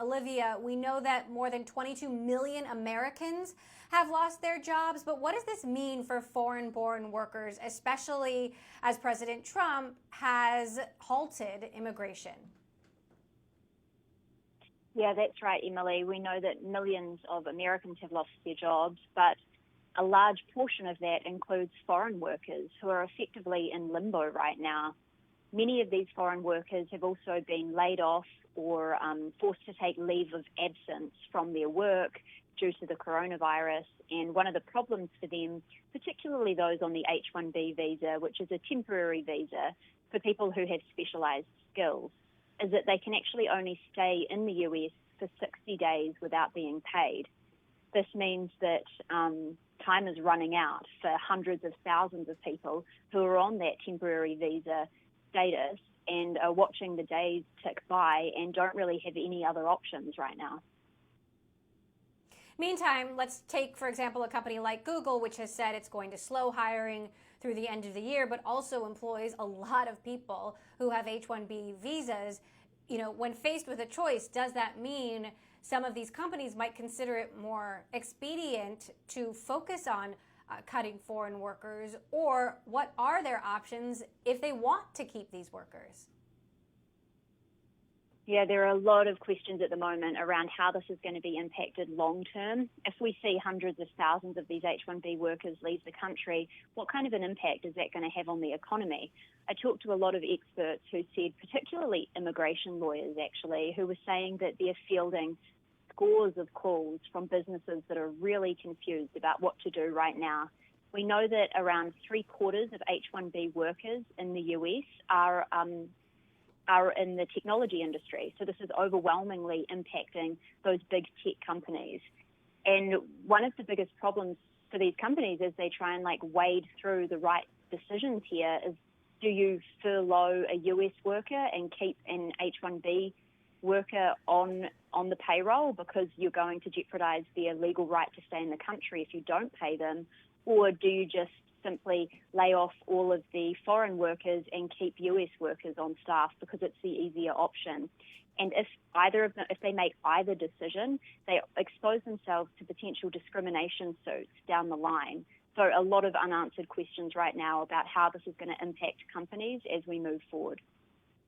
Olivia, we know that more than 22 million Americans have lost their jobs, but what does this mean for foreign-born workers, especially as President Trump has halted immigration? Yeah, that's right, Emily. We know that millions of Americans have lost their jobs, but a large portion of that includes foreign workers who are effectively in limbo right now. Many of these foreign workers have also been laid off or forced to take leave of absence from their work due to the coronavirus. And one of the problems for them, particularly those on the H-1B visa, which is a temporary visa for people who have specialised skills, is that they can actually only stay in the US for 60 days without being paid. This means that time is running out for hundreds of thousands of people who are on that temporary visa status and are watching the days tick by and don't really have any other options right now. Meantime, let's take, for example, a company like Google, which has said it's going to slow hiring through the end of the year, but also employs a lot of people who have H-1B visas. You know, when faced with a choice, does that mean some of these companies might consider it more expedient to focus on cutting foreign workers, or what are their options if they want to keep these workers? Yeah, there are a lot of questions at the moment around how this is going to be impacted long term. If we see hundreds of thousands of these H-1B workers leave the country, what kind of an impact is that going to have on the economy? I talked to a lot of experts who said, particularly immigration lawyers actually, who were saying that they're fielding scores of calls from businesses that are really confused about what to do right now. We know that around 3/4 of H-1B workers in the US are in the technology industry. So this is overwhelmingly impacting those big tech companies. And one of the biggest problems for these companies as they try and wade through the right decisions here is, do you furlough a US worker and keep an H-1B worker on the payroll because you're going to jeopardize their legal right to stay in the country if you don't pay them? Or do you just simply lay off all of the foreign workers and keep US workers on staff because it's the easier option? And if they make either decision, they expose themselves to potential discrimination suits down the line. So a lot of unanswered questions right now about how this is going to impact companies as we move forward.